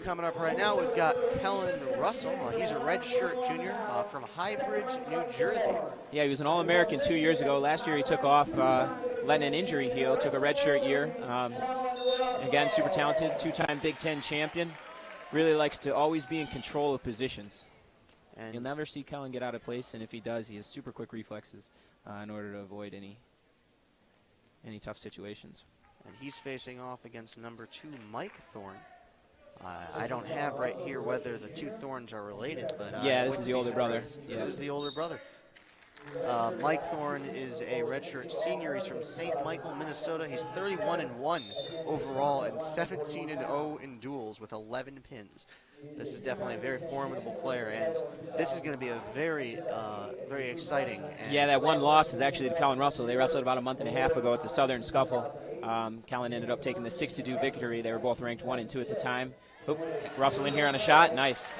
Coming up right now, we've got Kellen Russell. He's a redshirt junior from Highbridge, New Jersey. Yeah, he was an All-American 2 years ago. Last year he took off, letting an injury heal, took a redshirt year. Again, super talented, two-time Big Ten champion. Really likes to always be in control of positions. And you'll never see Kellen get out of place, and if he does, he has super quick reflexes in order to avoid any tough situations. And he's facing off against number 2, Mike Thorn. I don't have right here whether the two Thorns are related, but yeah, this is the older brother. Yeah. This is the older brother. Mike Thorn is a redshirt senior. He's from St. Michael, Minnesota. He's 31-1 overall and 17-0 in duels with 11 pins. This is definitely a very formidable player, and this is going to be a very, very exciting. Yeah, that one loss is actually to Kellen Russell. They wrestled about a month and a half ago at the Southern Scuffle. Kellen ended up taking the 6-2 victory. They were both ranked 1 and 2 at the time. Oop, Russell in here on a shot. Nice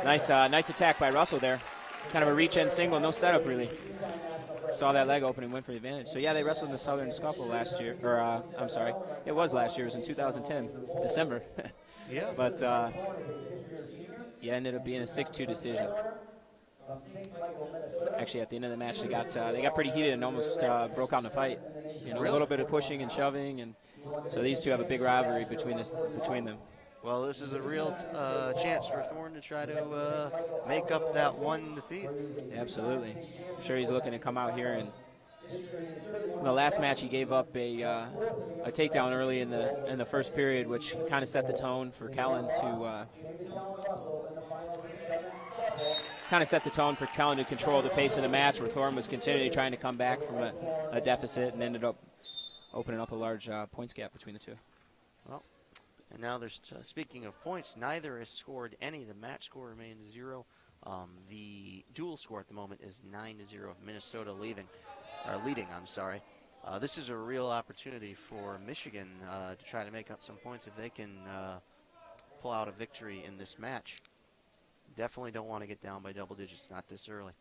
attack by Russell there. Kind of a reach end single, no setup really. Saw that leg open and went for the advantage. So yeah, they wrestled in the Southern Scuffle last year, or I'm sorry, it was last year. It was in 2010, December. Yeah. But yeah, ended up being a 6-2 decision. Actually, at the end of the match, they got pretty heated and almost broke out in a fight. You know, really? A little bit of pushing and shoving, and so these two have a big rivalry between them. Well, this is a real chance for Thorn to try to make up that one defeat. Absolutely. I'm sure he's looking to come out here, and in the last match he gave up a takedown early in the first period, which kind of set the tone for Kellen to control the pace of the match, where Thorn was continually trying to come back from a deficit and ended up opening up a large points gap between the two. Well, and now there's speaking of points, neither has scored any. The match score remains 0. The dual score at the moment is 9-0. Minnesota leading. This is a real opportunity for Michigan to try to make up some points if they can pull out a victory in this match. Definitely don't want to get down by double digits, not this early.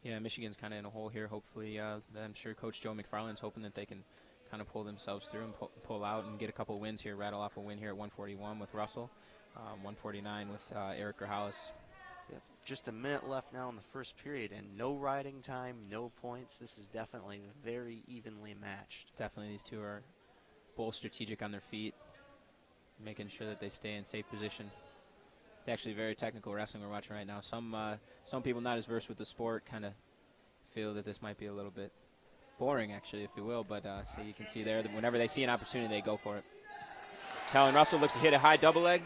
Yeah, Michigan's kind of in a hole here. Hopefully, I'm sure Coach Joe McFarland's hoping that they can kind of pull themselves through and pull out and get a couple wins here, rattle off a win here at 141 with Russell, 149 with Eric Grajales. Yep. Just a minute left now in the first period, and no riding time, no points. This is definitely very evenly matched. Definitely, these two are both strategic on their feet, making sure that they stay in safe position. It's actually very technical wrestling we're watching right now. Some people not as versed with the sport kind of feel that this might be a little bit boring, actually, if you will, but so you can see there that whenever they see an opportunity, they go for it. Kellen Russell looks to hit a high double leg.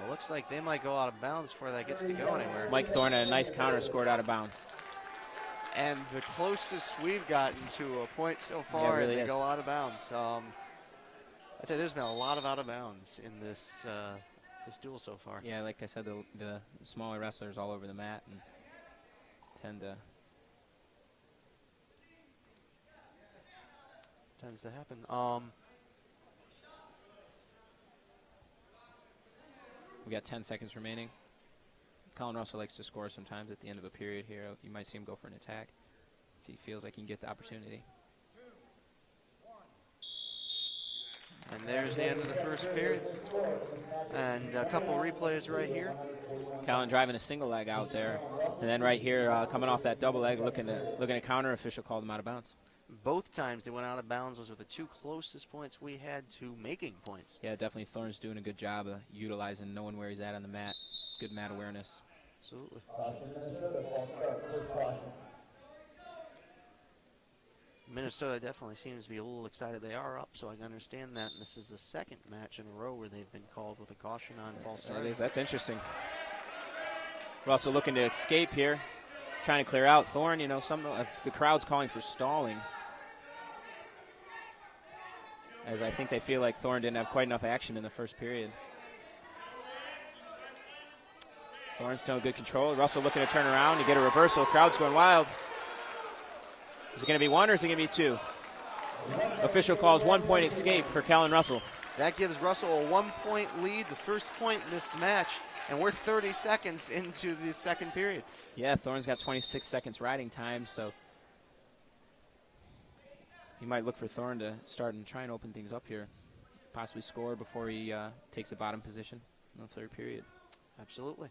Looks like they might go out of bounds before that gets to go anywhere. Mike Thorn had a nice counter, scored out of bounds. And the closest we've gotten to a point so far, yeah, really and they is. go out of bounds. I'd say there's been a lot of out of bounds in this this duel so far. Yeah, like I said, the smaller wrestlers all over the mat and tends to happen. We got 10 seconds remaining. Kellen Russell likes to score sometimes at the end of a period here. You might see him go for an attack if he feels like he can get the opportunity. And there's the end of the first period. And a couple replays right here. Kellen driving a single leg out there. And then right here, coming off that double leg, looking to counter, official called him out of bounds. Both times they went out of bounds. Those were the two closest points we had to making points. Yeah, definitely Thorn's doing a good job of utilizing, knowing where he's at on the mat. Good mat awareness. Absolutely. Minnesota definitely seems to be a little excited. They are up, so I can understand that. And this is the second match in a row where they've been called with a caution on false start. That's interesting. Russell looking to escape here, trying to clear out. Thorn, you know, the crowd's calling for stalling, as I think they feel like Thorn didn't have quite enough action in the first period. Thorn's still in good control. Russell looking to turn around to get a reversal. Crowd's going wild. Is it going to be one or is it going to be two? Official calls 1 point escape for Kellen Russell. That gives Russell a 1 point lead, the first point in this match, and we're 30 seconds into the second period. Yeah, Thorn's got 26 seconds riding time, so he might look for Thorn to start and try and open things up here. possibly score before he takes the bottom position in the third period. Absolutely.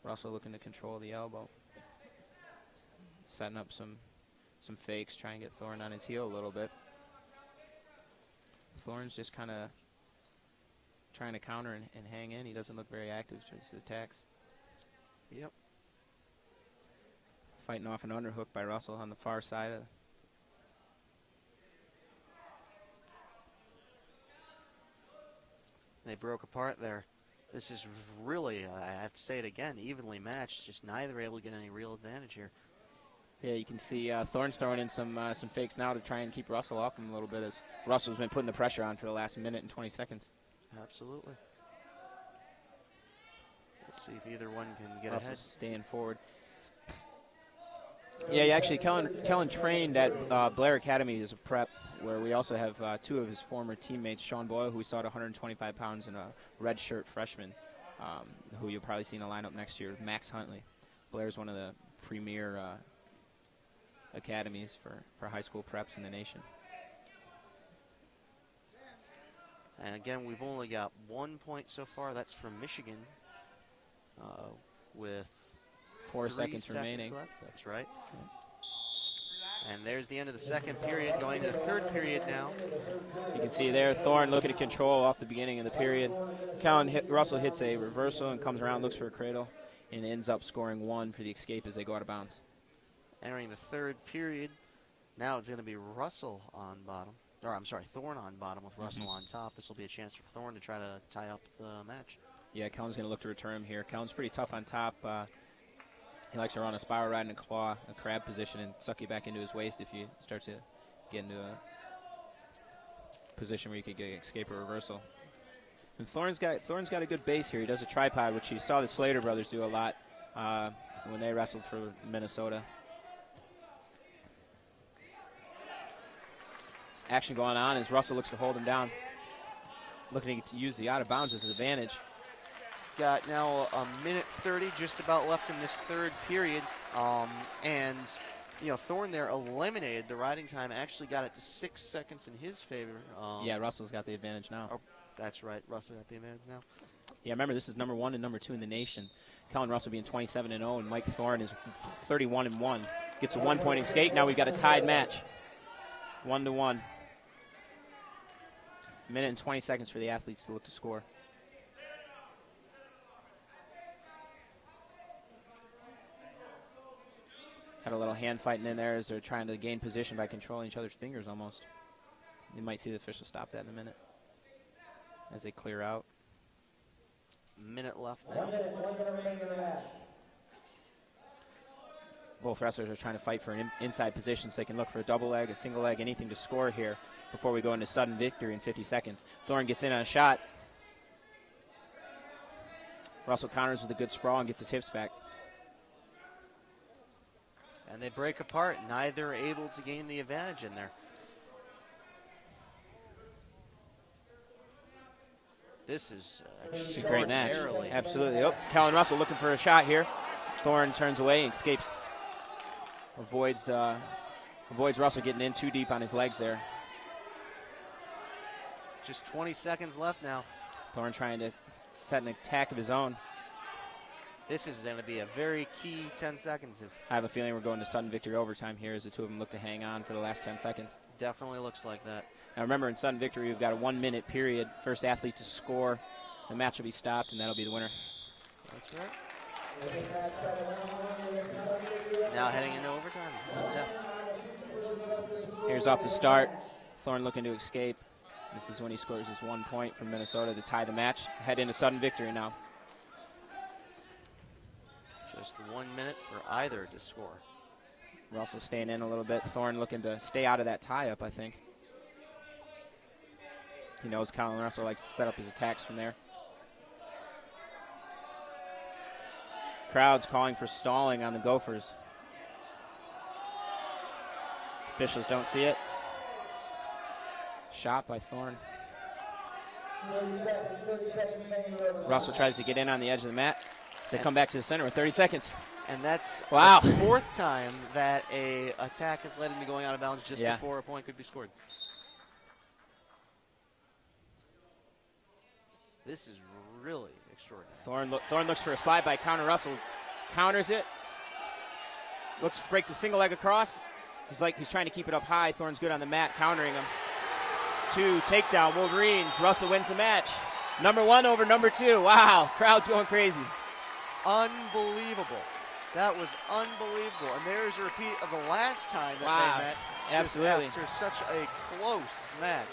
Russell looking to control the elbow. Setting up some fakes, trying to get Thorn on his heel a little bit. Thorn's just kind of trying to counter and hang in. He doesn't look very active to his attacks. Yep. Fighting off an underhook by Russell on the far side. They broke apart there. This is really, I have to say it again, evenly matched. Just neither able to get any real advantage here. Yeah, you can see Thorn's throwing in some fakes now to try and keep Russell off him a little bit, as Russell's been putting the pressure on for the last minute and 20 seconds. Absolutely. Let's see if either one can get Russell's ahead. Staying forward. Yeah, actually, Kellen trained at Blair Academy as a prep, where we also have two of his former teammates, Sean Boyle, who we saw at 125 pounds, and a redshirt freshman, who you'll probably see in the lineup next year, Max Huntley. Blair's one of the premier academies for high school preps in the nation. And again, we've only got 1 point so far. That's from Michigan with 4 3 seconds remaining. left. That's right. And there's the end of the second period, going to the third period now. You can see there, Thorn looking to control off the beginning of the period. Russell hits a reversal and comes around, looks for a cradle, and ends up scoring 1 for the escape as they go out of bounds. Entering the third period, now it's going to be Russell on bottom. Or, I'm sorry, Thorn on bottom with Russell on top. This will be a chance for Thorn to try to tie up the match. Yeah, Kellen's going to look to return him here. Kellen's pretty tough on top. He likes to run a spiral ride and a claw, a crab position, and suck you back into his waist if you start to get into a position where you could get an escape or reversal. And Thorn's got a good base here. He does a tripod, which you saw the Slater brothers do a lot when they wrestled for Minnesota. Action going on as Russell looks to hold him down. Looking to use the out of bounds as an advantage. Got now a minute 30 just about left in this third period. And, you know, Thorn there eliminated the riding time, actually got it to 6 seconds in his favor. Yeah, Russell's got the advantage now. Oh, that's right. Russell got the advantage now. Yeah, remember, this is number 1 and number 2 in the nation. Kellen Russell being 27-0, and Mike Thorn is 31-1. Gets a 1-point escape. Now we've got a tied match. 1-1. Minute and 20 seconds for the athletes to look to score. Had a little hand fighting in there as they're trying to gain position by controlling each other's fingers almost. You might see the official stop that in a minute as they clear out. Minute left now. Both wrestlers are trying to fight for an inside position so they can look for a double leg, a single leg, anything to score here before we go into sudden victory in 50 seconds. Thorn gets in on a shot. Russell counters with a good sprawl and gets his hips back. And they break apart, neither able to gain the advantage in there. This is a great match. extraordinarily. Absolutely. Oh, Kellen Russell looking for a shot here. Thorn turns away and escapes. Avoids Russell getting in too deep on his legs there. Just 20 seconds left now. Thorn trying to set an attack of his own. This is going to be a very key 10 seconds. I have a feeling we're going to sudden victory overtime here as the two of them look to hang on for the last 10 seconds. Definitely looks like that. Now remember, in sudden victory, we've got a 1 minute period. First athlete to score, the match will be stopped, and that'll be the winner. That's right. Now heading into overtime. Here's off the start. Thorn looking to escape. This is when he scores his 1 point from Minnesota to tie the match. Head into sudden victory now. Just 1 minute for either to score. Russell staying in a little bit. Thorn looking to stay out of that tie-up, I think. He knows Kellen Russell likes to set up his attacks from there. Crowd's calling for stalling on the Gophers. Officials don't see it. Shot by Thorn. Russell tries to get in on the edge of the mat. So they come back to the center with 30 seconds. And that's wow. The fourth time that a attack has led into going out of bounds just before a point could be scored. This is really extraordinary. Thorn looks for a slide by counter Russell. Counters it. Looks to break the single leg across. He's trying to keep it up high. Thorn's good on the mat, countering him. 2 takedown, Wolverines. Russell wins the match. Number 1 over number 2. Wow, crowd's going crazy. Unbelievable. That was unbelievable. And there's a repeat of the last time that they met. Absolutely. After such a close match.